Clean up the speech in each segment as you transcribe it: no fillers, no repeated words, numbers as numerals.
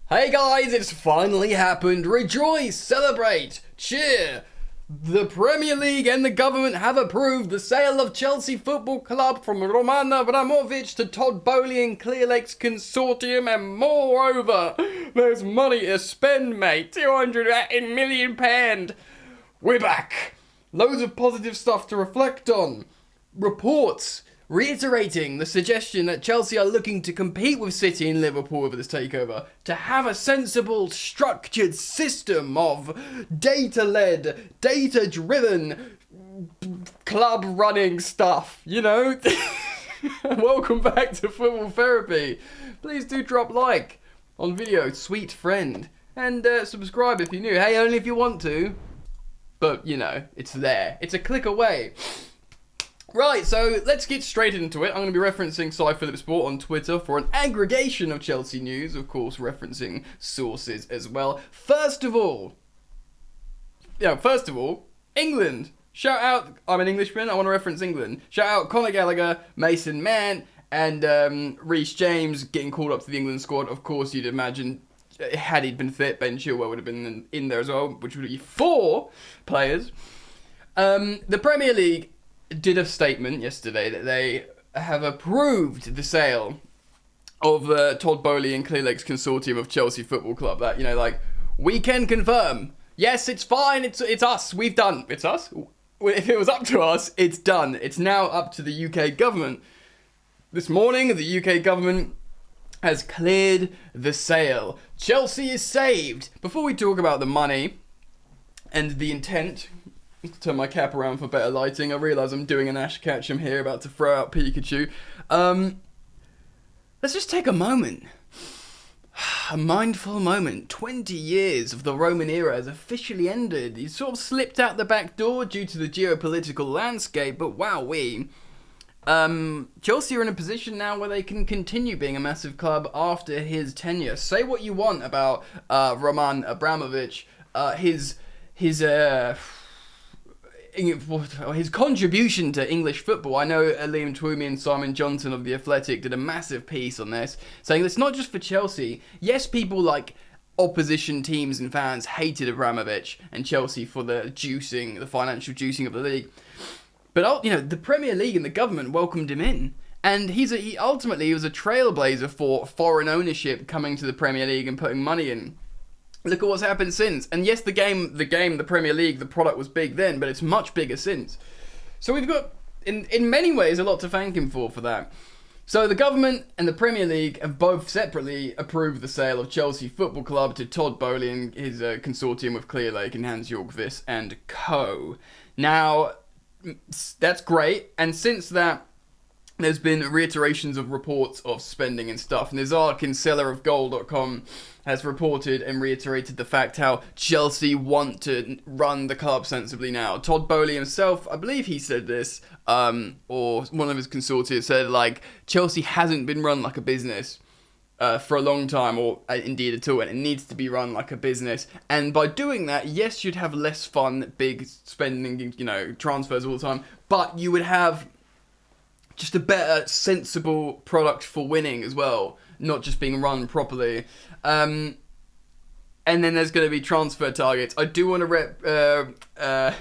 Hey guys, it's finally happened. Rejoice, celebrate, cheer. The Premier League and the government have approved the sale of Chelsea Football Club from Roman Abramovich to Todd Boehly and Clearlake's consortium, and moreover, there's money to spend, mate. £280 million. We're back. Loads of positive stuff to reflect on. Reports reiterating the suggestion that Chelsea are looking to compete with City and Liverpool over this takeover, to have a sensible, structured system of data-led, data-driven, club-running stuff, you know? Welcome back to Football Therapy. Please do drop like on video, sweet friend, and subscribe if you're new. Hey, only if you want to, but, you know, it's there. It's a click away. Right, so let's get straight into it. I'm going to be referencing Cy Phillips Sport on Twitter for an aggregation of Chelsea news, of course, referencing sources as well. First of all, England. Shout out, I'm an Englishman, I want to reference England. Shout out Conor Gallagher, Mason Mann, and Reece James getting called up to the England squad. Of course, you'd imagine, had he been fit, Ben Chilwell would have been in there as well, which would be 4 players. The Premier League did a statement yesterday that they have approved the sale of Todd Boehly and Clearlake's consortium of Chelsea Football Club. That, you know, like, we can confirm. Yes, it's fine. It's us. We've done. It's us. If it was up to us, it's done. It's now up to the UK government. This morning, the UK government has cleared the sale. Chelsea is saved. Before we talk about the money and the intent, turn my cap around for better lighting. I realise I'm doing an Ash Ketchum here, about to throw out Pikachu. Let's just take a moment. A mindful moment. 20 years of the Roman era has officially ended. He sort of slipped out the back door due to the geopolitical landscape, but wowee. Chelsea are in a position now where they can continue being a massive club after his tenure. Say what you want about Roman Abramovich, his contribution to English football. I know Liam Twomey and Simon Johnson of The Athletic did a massive piece on this, saying it's not just for Chelsea. Yes, people like opposition teams and fans hated Abramovich and Chelsea for the financial juicing of the league. But, you know, the Premier League and the government welcomed him in. And he ultimately was a trailblazer for foreign ownership coming to the Premier League and putting money in. Look at what's happened since. And yes, the Premier League, the product was big then, but it's much bigger since. So we've got, in many ways, a lot to thank him for that. So the government and the Premier League have both separately approved the sale of Chelsea Football Club to Todd Boehly and his consortium with Clearlake and Hans-Jorgvis and co. Now, that's great. And since that, there's been reiterations of reports of spending and stuff. Nizarkin, seller of goal.com, has reported and reiterated the fact how Chelsea want to run the club sensibly now. Todd Boehly himself, I believe he said this, or one of his consortia said, like, Chelsea hasn't been run like a business for a long time, or indeed at all, and it needs to be run like a business. And by doing that, yes, you'd have less fun, big spending, you know, transfers all the time, but you would have just a better, sensible product for winning as well, not just being run properly. And then there's going to be transfer targets. I do want to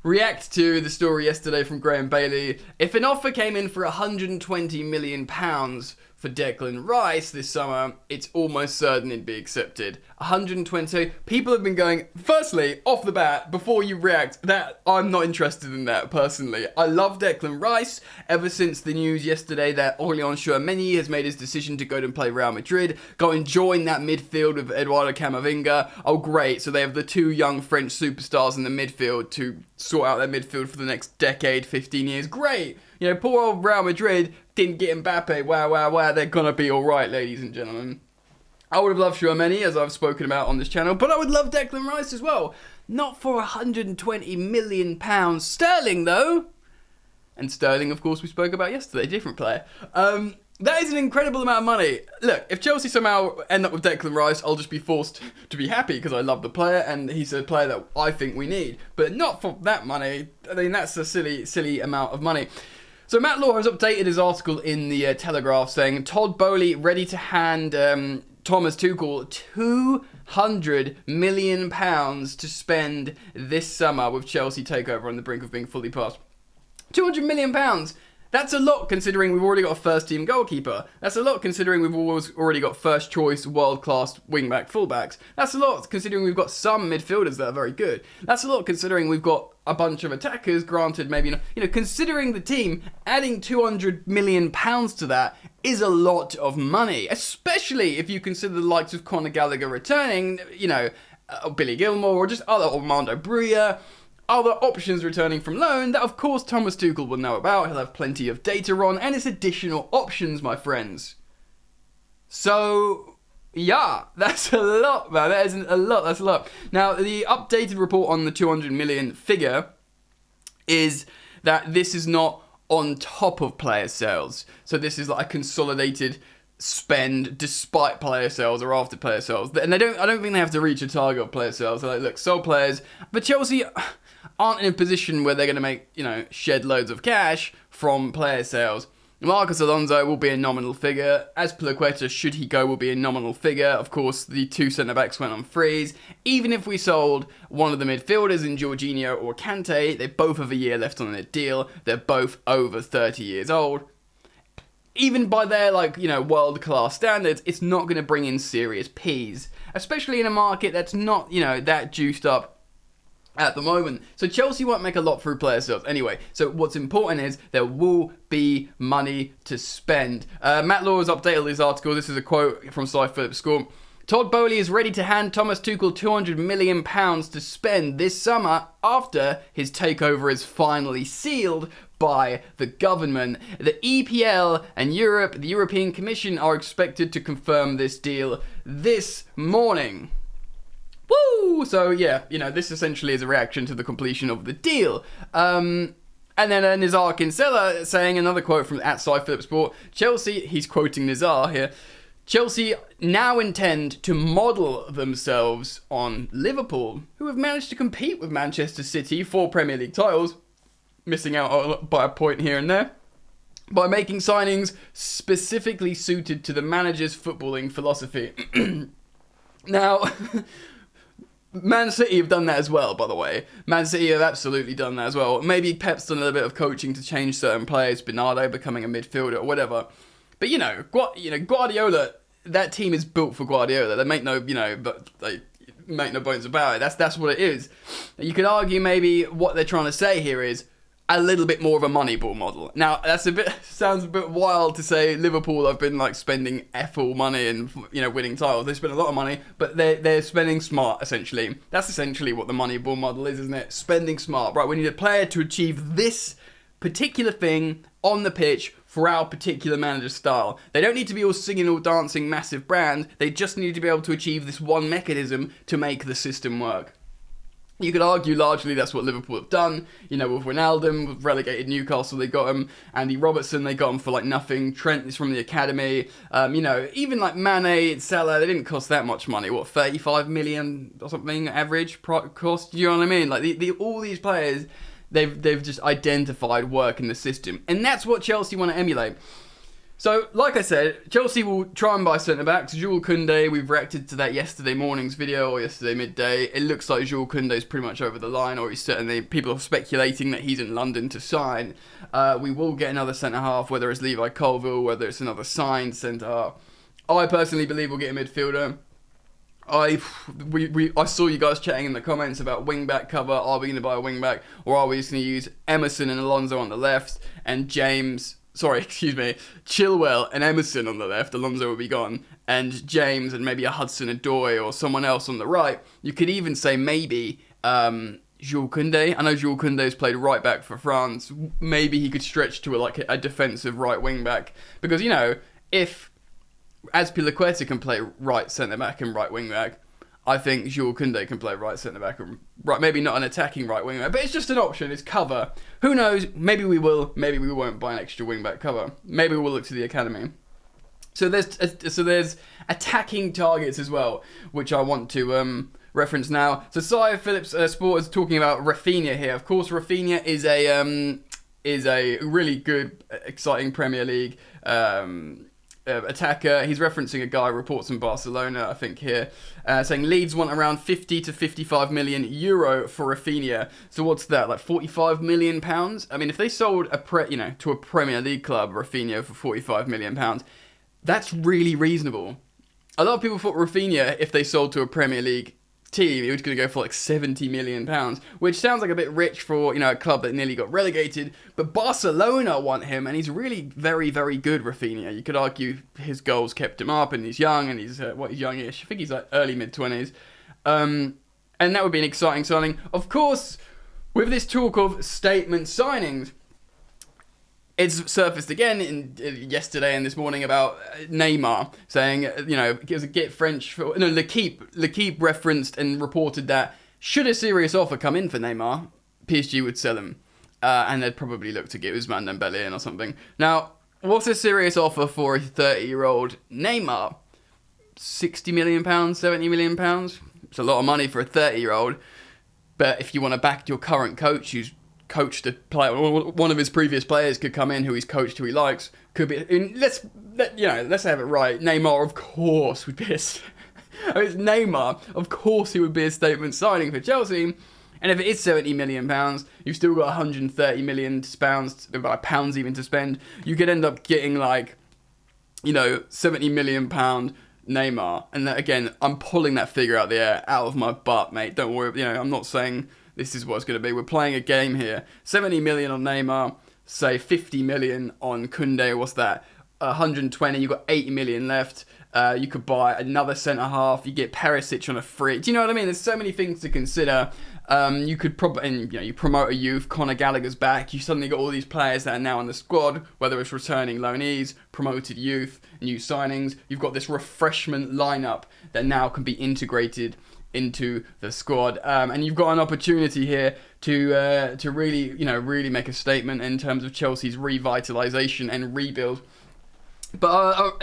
react to the story yesterday from Graham Bailey. If an offer came in for £120 million for Declan Rice this summer, it's almost certain it'd be accepted. 120. People have been going, firstly, off the bat, before you react, that I'm not interested in that personally. I love Declan Rice ever since the news yesterday that Aurélien Tchouameni has made his decision to go and play Real Madrid, go and join that midfield with Eduardo Camavinga. Oh, great. So they have the 2 young French superstars in the midfield to sort out their midfield for the next decade, 15 years. Great. You know, poor old Real Madrid didn't get Mbappe. Wow. They're going to be all right, ladies and gentlemen. I would have loved Tchouameni, as I've spoken about on this channel, but I would love Declan Rice as well. Not for £120 million sterling, though. And Sterling, of course, we spoke about yesterday, different player. That is an incredible amount of money. Look, if Chelsea somehow end up with Declan Rice, I'll just be forced to be happy because I love the player and he's a player that I think we need. But not for that money. I mean, that's a silly amount of money. So Matt Law has updated his article in the Telegraph saying Todd Boehly ready to hand Thomas Tuchel £200 million to spend this summer with Chelsea takeover on the brink of being fully passed. £200 million. That's a lot considering we've already got a first-team goalkeeper. That's a lot considering we've already got first-choice, world-class wing-back fullbacks. That's a lot considering we've got some midfielders that are very good. That's a lot considering we've got a bunch of attackers, granted maybe not. Considering the team, adding £200 million to that is a lot of money, especially if you consider the likes of Conor Gallagher returning, Billy Gilmore, or just other Armando Broja, other options returning from loan that of course Thomas Tuchel will know about, he'll have plenty of data on, and it's additional options, my friends. So, yeah, that's a lot, man. That isn't a lot, that's a lot. Now, the updated report on the 200 million figure is that this is not on top of player sales. So this is like a consolidated spend despite player sales or after player sales. And I don't think they have to reach a target of player sales. They're like, look, sell players. But Chelsea aren't in a position where they're going to make, shed loads of cash from player sales. Marcos Alonso will be a nominal figure. Azpilicueta, should he go, will be a nominal figure. Of course, the two centre-backs went on freeze. Even if we sold one of the midfielders in Jorginho or Kante, they both have a year left on their deal. They're both over 30 years old. Even by their, world-class standards, it's not going to bring in serious P's. Especially in a market that's not, that juiced up at the moment. So Chelsea won't make a lot through player sales. Anyway, so what's important is there will be money to spend. Matt Law has updated this article. This is a quote from Cy Phillips Score. Todd Boehly is ready to hand Thomas Tuchel £200 million to spend this summer after his takeover is finally sealed by the government. The EPL and the European Commission are expected to confirm this deal this morning. Woo! So yeah, this essentially is a reaction to the completion of the deal. And then Nizar Kinsella saying another quote from @Cy Phillips Sport. Chelsea, he's quoting Nizar here. Chelsea now intend to model themselves on Liverpool, who have managed to compete with Manchester City for Premier League titles, missing out by a point here and there, by making signings specifically suited to the manager's footballing philosophy. Now, Man City have done that as well, by the way. Man City have absolutely done that as well. Maybe Pep's done a little bit of coaching to change certain players, Bernardo becoming a midfielder or whatever. But Guardiola, that team is built for Guardiola. They make no, make no bones about it. That's what it is. You could argue maybe what they're trying to say here is a little bit more of a Moneyball model. Now, sounds a bit wild to say Liverpool have been spending all money and winning titles. They spend a lot of money, but they're spending smart essentially. That's essentially what the Moneyball model is, isn't it? Spending smart. Right, we need a player to achieve this particular thing on the pitch for our particular manager style. They don't need to be all singing or dancing massive brands. They just need to be able to achieve this one mechanism to make the system work. You could argue largely that's what Liverpool have done. With Ronaldo, with relegated Newcastle, they got him. Andy Robertson, they got him for nothing. Trent is from the academy. Even Mane, Salah, they didn't cost that much money. 35 million or something average cost? You know what I mean? All these players, they've just identified work in the system. And that's what Chelsea want to emulate. So, like I said, Chelsea will try and buy centre-backs. Jules Koundé, we've reacted to that yesterday morning's video, or yesterday midday. It looks like Jules Koundé's pretty much over the line, or he's certainly, people are speculating that he's in London to sign. We will get another centre-half, whether it's Levi Colville, whether it's another signed centre-half. I personally believe we'll get a midfielder. I saw you guys chatting in the comments about wing-back cover. Are we going to buy a wing-back, or are we just going to use Emerson and Alonso on the left, and Chilwell and Emerson on the left, Alonso will be gone, and James and maybe a Hudson-Odoi or someone else on the right. You could even say maybe Jules Koundé. I know Jules Koundé's played right back for France. Maybe he could stretch to a defensive right wing back. Because, if Azpilicueta can play right centre-back and right wing back, I think Jules Koundé can play right centre-back and right, maybe not an attacking right wing-back, but it's just an option, it's cover. Who knows, maybe we will, maybe we won't buy an extra wing-back cover. Maybe we'll look to the academy. So there's attacking targets as well, which I want to reference now. So Cy Phillips Sport is talking about Rafinha here. Of course, Rafinha is a really good, exciting Premier League attacker. He's referencing a guy reports in Barcelona, I think here, saying Leeds want around 50 to 55 million euro for Rafinha. So what's that, like 45 million pounds? I mean, if they sold to a Premier League club Rafinha for 45 million pounds, that's really reasonable. A lot of people thought Rafinha, if they sold to a Premier League team, it was going to go for like 70 million pounds, which sounds like a bit rich for, a club that nearly got relegated. But Barcelona want him, and he's really very, very good, Rafinha. You could argue his goals kept him up, and he's young, and he's he's youngish. I think he's like early mid-20s. And that would be an exciting signing. Of course, with this talk of statement signings, it's surfaced again yesterday and this morning about Neymar saying, get French. L'Equipe referenced and reported that should a serious offer come in for Neymar, PSG would sell him, and they'd probably look to get Ousmane Dembélé in or something. Now, what's a serious offer for a 30-year-old Neymar? £60 million, £70 million? It's a lot of money for a 30-year-old. But if you want to back your current coach, who's coached a player, one of his previous players could come in who he's coached, who he likes, could be. Let's have it right. Neymar, of course, would be it's Neymar. Of course, he would be a statement signing for Chelsea. And if it is £70 million, you've still got £130 million pounds even to spend. You could end up getting £70 million Neymar. And that, again, I'm pulling that figure out of my butt, mate. Don't worry. I'm not saying this is what it's going to be. We're playing a game here. 70 million on Neymar, say 50 million on Koundé. What's that? 120. You've got 80 million left. You could buy another centre half. You get Perisic on a free. Do you know what I mean? There's so many things to consider. You could you promote a youth. Conor Gallagher's back. You suddenly got all these players that are now in the squad, whether it's returning loanees, promoted youth, new signings. You've got this refreshment lineup that now can be integrated into the squad, and you've got an opportunity here to really make a statement in terms of Chelsea's revitalisation and rebuild. But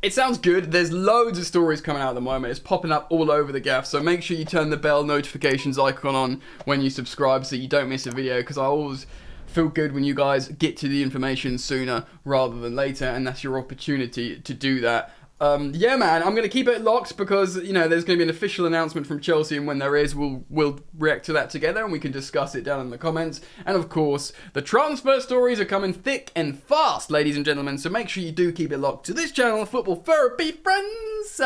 it sounds good. There's loads of stories coming out at the moment. It's popping up all over the gaff, so make sure you turn the bell notifications icon on when you subscribe so you don't miss a video, because I always feel good when you guys get to the information sooner rather than later, and that's your opportunity to do that. Man, I'm going to keep it locked because, there's going to be an official announcement from Chelsea, and when there is, we'll react to that together and we can discuss it down in the comments. And of course, the transfer stories are coming thick and fast, ladies and gentlemen, so make sure you do keep it locked to this channel, Football Therapy Friends.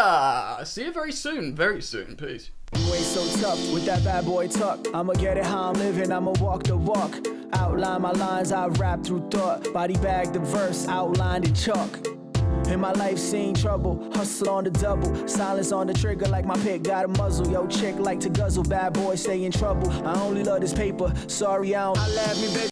See you very soon, peace. You ain't so tough with that bad boy tuck. I'ma get it how I'm living, I'ma walk the walk. Outline my lines, I rap through thought. Body bag the verse, outlined in chalk. In my life seen trouble, hustle on the double. Silence on the trigger like my pick got a muzzle. Yo, chick like to guzzle, bad boy stay in trouble. I only love this paper, sorry I don't. I love me, baby.